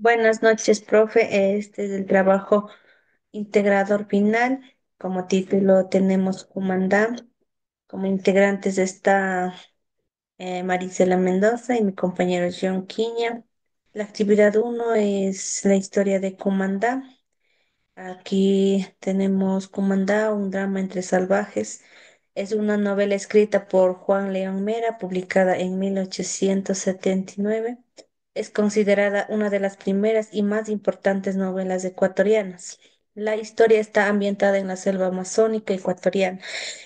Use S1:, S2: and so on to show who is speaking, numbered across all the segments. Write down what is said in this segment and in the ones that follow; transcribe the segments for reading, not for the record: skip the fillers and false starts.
S1: Buenas noches, profe. Este es el trabajo integrador final. Como título tenemos Cumandá. Como integrantes está Marisela Mendoza y mi compañero John Quiña. La actividad uno es la historia de Cumandá. Aquí tenemos Cumandá, un drama entre salvajes. Es una novela escrita por Juan León Mera, publicada en 1879. Es considerada una de las primeras y más importantes novelas ecuatorianas. La historia está ambientada en la selva amazónica ecuatoriana,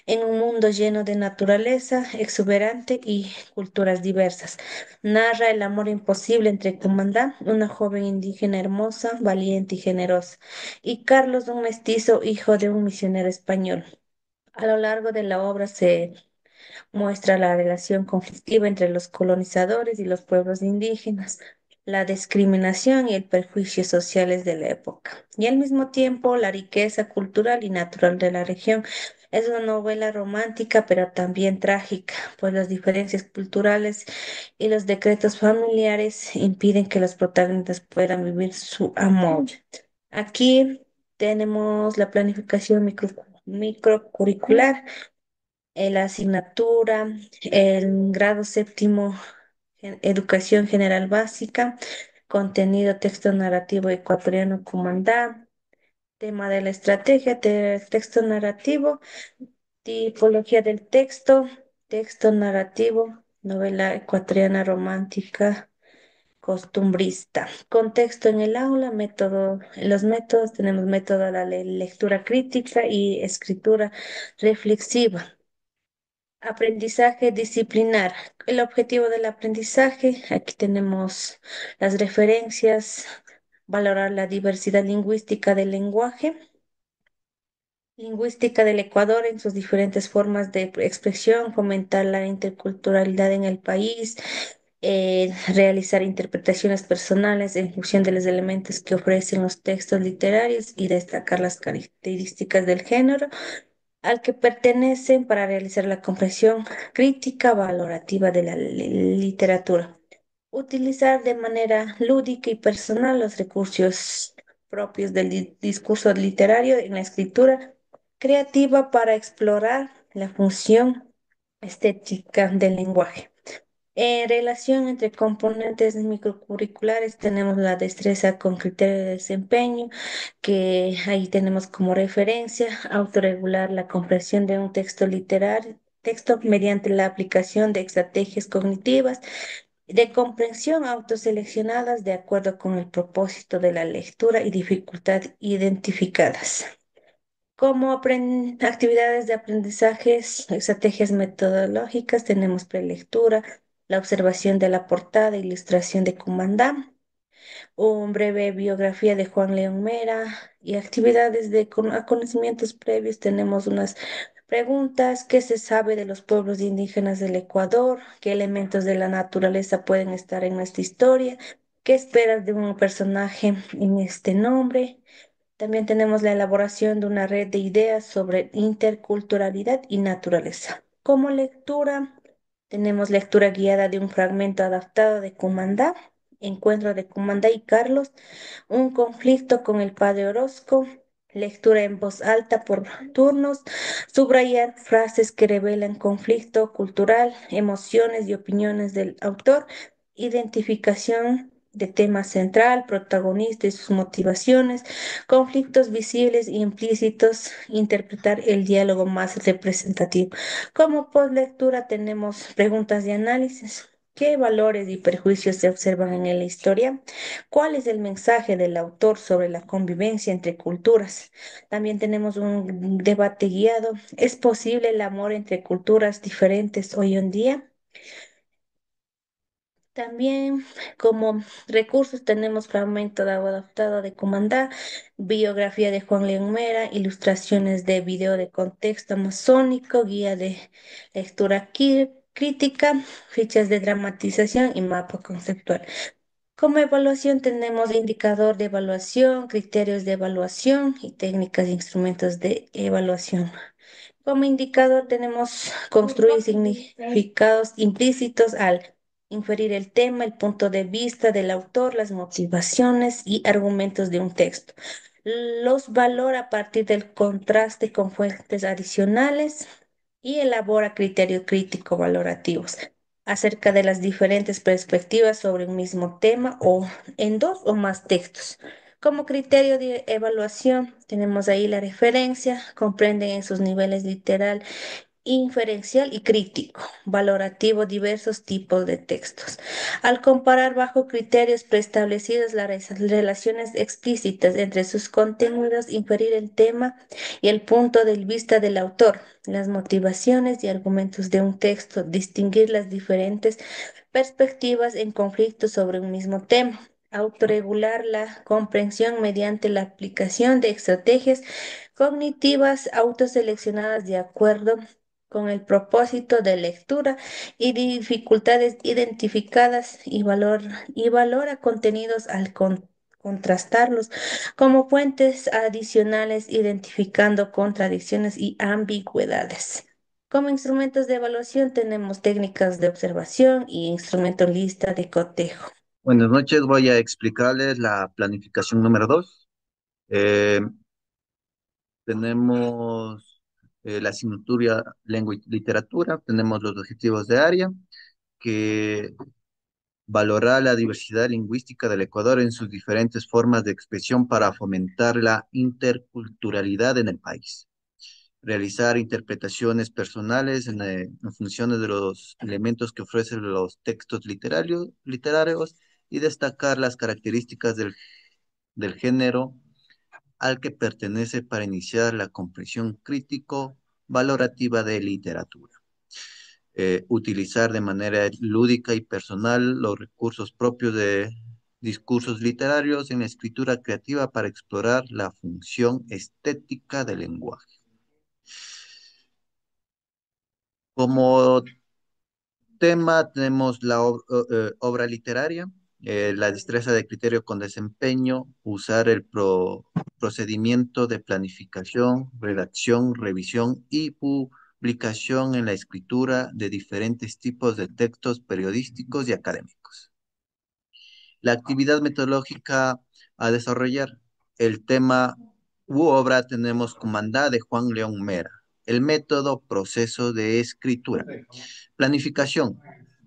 S1: en un mundo lleno de naturaleza exuberante y culturas diversas. Narra el amor imposible entre Cumandá, una joven indígena hermosa, valiente y generosa, y Carlos, un mestizo hijo de un misionero español. A lo largo de la obra se muestra la relación conflictiva entre los colonizadores y los pueblos indígenas, la discriminación y el perjuicio sociales de la época, y al mismo tiempo la riqueza cultural y natural de la región. Es una novela romántica, pero también trágica, pues las diferencias culturales y los decretos familiares impiden que los protagonistas puedan vivir su amor. Aquí tenemos la planificación microcurricular, la asignatura, el grado séptimo, educación general básica, contenido texto narrativo ecuatoriano Cumandá, tema de la estrategia de texto narrativo, tipología del texto, texto narrativo, novela ecuatoriana romántica costumbrista. Contexto en el aula, método, en los métodos tenemos método de la lectura crítica y escritura reflexiva. Aprendizaje disciplinar. El objetivo del aprendizaje, aquí tenemos las referencias, valorar la diversidad lingüística del lenguaje, lingüística del Ecuador en sus diferentes formas de expresión, fomentar la interculturalidad en el país, realizar interpretaciones personales en función de los elementos que ofrecen los textos literarios y destacar las características del género al que pertenecen para realizar la comprensión crítica valorativa de la literatura. Utilizar de manera lúdica y personal los recursos propios del discurso literario en la escritura creativa para explorar la función estética del lenguaje. En relación entre componentes microcurriculares tenemos la destreza con criterio de desempeño, que ahí tenemos como referencia autorregular la comprensión de un texto literario, texto mediante la aplicación de estrategias cognitivas de comprensión autoseleccionadas de acuerdo con el propósito de la lectura y dificultad identificadas. Como actividades de aprendizajes, estrategias metodológicas, tenemos prelectura, la observación de la portada, ilustración de Cumandá, un breve biografía de Juan León Mera y actividades de conocimientos previos. Tenemos unas preguntas: ¿qué se sabe de los pueblos indígenas del Ecuador? ¿Qué elementos de la naturaleza pueden estar en nuestra historia? ¿Qué esperas de un personaje en este nombre? También tenemos la elaboración de una red de ideas sobre interculturalidad y naturaleza. Como lectura, tenemos lectura guiada de un fragmento adaptado de Cumandá, Encuentro de Cumandá y Carlos, un conflicto con el padre Orozco, lectura en voz alta por turnos, subrayar frases que revelan conflicto cultural, emociones y opiniones del autor, identificación de tema central, protagonista y sus motivaciones, conflictos visibles e implícitos, interpretar el diálogo más representativo. Como postlectura tenemos preguntas de análisis. ¿Qué valores y perjuicios se observan en la historia? ¿Cuál es el mensaje del autor sobre la convivencia entre culturas? También tenemos un debate guiado. ¿Es posible el amor entre culturas diferentes hoy en día? También como recursos tenemos fragmento de adaptado de Comandá, biografía de Juan León Mera, ilustraciones de video de contexto amazónico, guía de lectura crítica, fichas de dramatización y mapa conceptual. Como evaluación tenemos indicador de evaluación, criterios de evaluación y técnicas e instrumentos de evaluación. Como indicador tenemos construir significados implícitos al inferir el tema, el punto de vista del autor, las motivaciones y argumentos de un texto. Los valora a partir del contraste con fuentes adicionales y elabora criterios crítico valorativos acerca de las diferentes perspectivas sobre un mismo tema o en dos o más textos. Como criterio de evaluación, tenemos ahí la referencia, comprenden en sus niveles literal, inferencial y crítico, valorativo diversos tipos de textos. Al comparar bajo criterios preestablecidos las relaciones explícitas entre sus contenidos, inferir el tema y el punto de vista del autor, las motivaciones y argumentos de un texto, distinguir las diferentes perspectivas en conflicto sobre un mismo tema. Autorregular la comprensión mediante la aplicación de estrategias cognitivas autoseleccionadas de acuerdo con el propósito de lectura y dificultades identificadas y valora contenidos al contrastarlos como fuentes adicionales, identificando contradicciones y ambigüedades. Como instrumentos de evaluación tenemos técnicas de observación y instrumento lista de cotejo.
S2: Buenas noches, voy a explicarles la planificación número 2. Eh, tenemos la asignatura lengua y literatura, tenemos los objetivos de área, que valora la diversidad lingüística del Ecuador en sus diferentes formas de expresión para fomentar la interculturalidad en el país. Realizar interpretaciones personales en función de los elementos que ofrecen los textos literarios y destacar las características del género al que pertenece para iniciar la comprensión crítico-valorativa de literatura. Utilizar de manera lúdica y personal los recursos propios de discursos literarios en la escritura creativa para explorar la función estética del lenguaje. Como tema tenemos la obra literaria, la destreza de criterio con desempeño, usar el procedimiento de planificación, redacción, revisión y publicación en la escritura de diferentes tipos de textos periodísticos y académicos. La actividad metodológica a desarrollar. El tema u obra tenemos Comandá de Juan León Mera. El método, proceso de escritura. Planificación.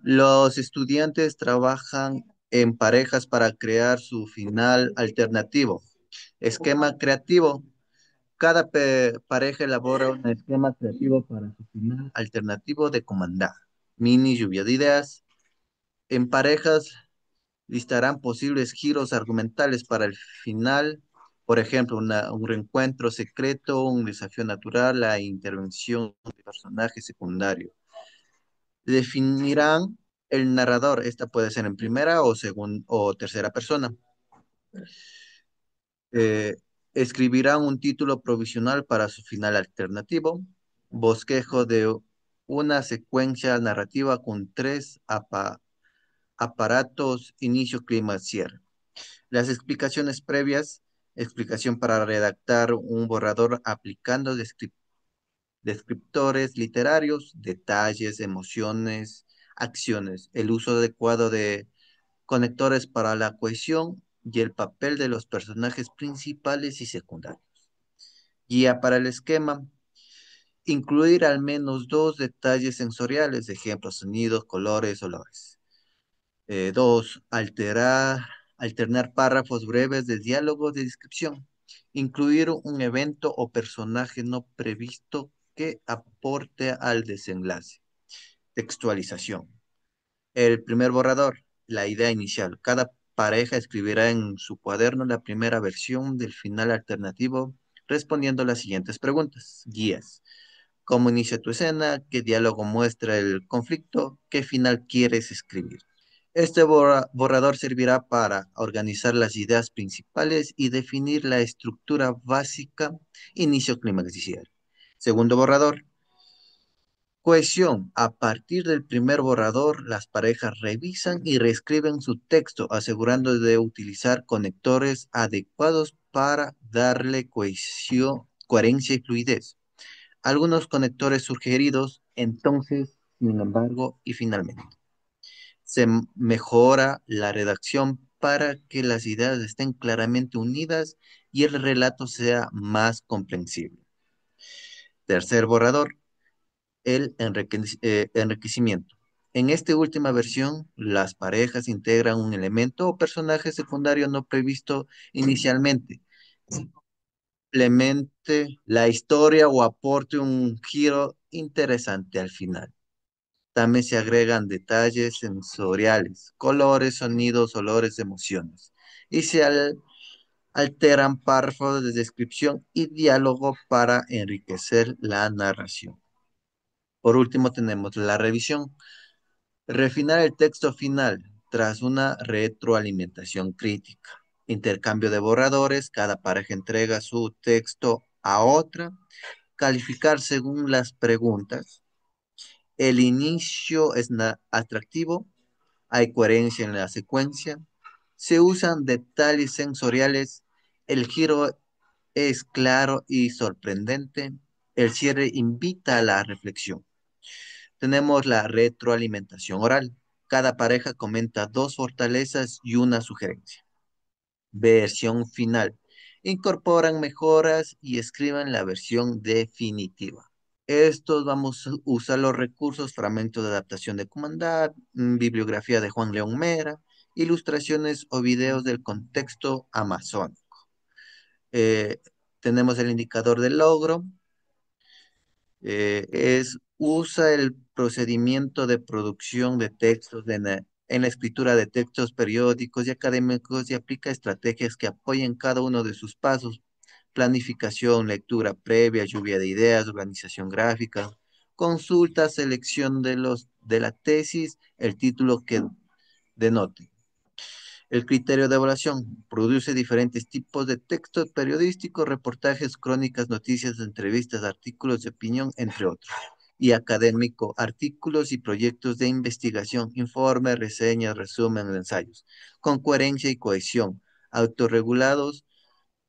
S2: Los estudiantes trabajan en parejas para crear su final alternativo. Esquema creativo. Cada pareja elabora un esquema creativo para su final alternativo de comandar. Mini lluvia de ideas. En parejas listarán posibles giros argumentales para el final, por ejemplo, un reencuentro secreto, un desafío natural, la intervención de personaje secundario. Definirán el narrador. Esta puede ser en primera o tercera persona. Eh, Escribirán un título provisional para su final alternativo. Bosquejo de una secuencia narrativa con tres aparatos, inicio, clímax, cierre. Las explicaciones previas, explicación para redactar un borrador aplicando descriptores literarios, detalles, emociones, acciones, el uso adecuado de conectores para la cohesión y el papel de los personajes principales y secundarios. Guía para el esquema, incluir al menos dos detalles sensoriales, ejemplos, sonidos, colores, olores. Dos, alternar párrafos breves de diálogo de descripción. Incluir un evento o personaje no previsto que aporte al desenlace. Textualización. El primer borrador, la idea inicial. Cada pareja escribirá en su cuaderno la primera versión del final alternativo respondiendo las siguientes preguntas. Guías. ¿Cómo inicia tu escena? ¿Qué diálogo muestra el conflicto? ¿Qué final quieres escribir? Este borrador servirá para organizar las ideas principales y definir la estructura básica, inicio, clímax y cierre. Segundo borrador, cohesión. A partir del primer borrador, las parejas revisan y reescriben su texto, asegurando de utilizar conectores adecuados para darle cohesión, coherencia y fluidez. Algunos conectores sugeridos, entonces, sin embargo, y finalmente. mejora la redacción para que las ideas estén claramente unidas y el relato sea más comprensible. Tercer borrador, el enriquecimiento. En esta última versión, las parejas integran un elemento o personaje secundario no previsto inicialmente, complemente la historia o aporte un giro interesante al final. También se agregan detalles sensoriales, colores, sonidos, olores, emociones. Y se alteran párrafos de descripción y diálogo para enriquecer la narración. Por último, tenemos la revisión. Refinar el texto final tras una retroalimentación crítica. Intercambio de borradores, cada pareja entrega su texto a otra. Calificar según las preguntas. El inicio es atractivo, hay coherencia en la secuencia, se usan detalles sensoriales, el giro es claro y sorprendente, el cierre invita a la reflexión. Tenemos la retroalimentación oral. Cada pareja comenta dos fortalezas y una sugerencia. Versión final. Incorporan mejoras y escriban la versión definitiva. Estos vamos a usar los recursos, fragmentos de adaptación de Cumandá, bibliografía de Juan León Mera, ilustraciones o videos del contexto amazónico. Eh, tenemos el indicador del logro, usa el procedimiento de producción de textos en la escritura de textos periódicos y académicos y aplica estrategias que apoyen cada uno de sus pasos: planificación, lectura previa, lluvia de ideas, organización gráfica, consulta, selección de la tesis, el título que denote. El criterio de evaluación produce diferentes tipos de textos periodísticos, reportajes, crónicas, noticias, entrevistas, artículos de opinión, entre otros. Y académico, artículos y proyectos de investigación, informes, reseñas, resumen, ensayos, con coherencia y cohesión, autorregulados,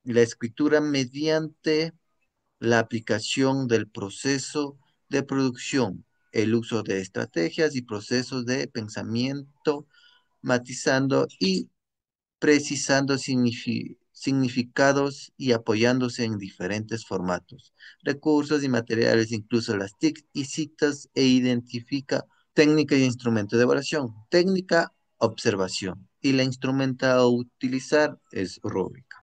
S2: la escritura mediante la aplicación del proceso de producción, el uso de estrategias y procesos de pensamiento, matizando y precisando significados y apoyándose en diferentes formatos, recursos y materiales, incluso las TIC y citas, e identifica técnica y instrumento de evaluación. Técnica, observación, y la instrumenta a utilizar es rúbrica.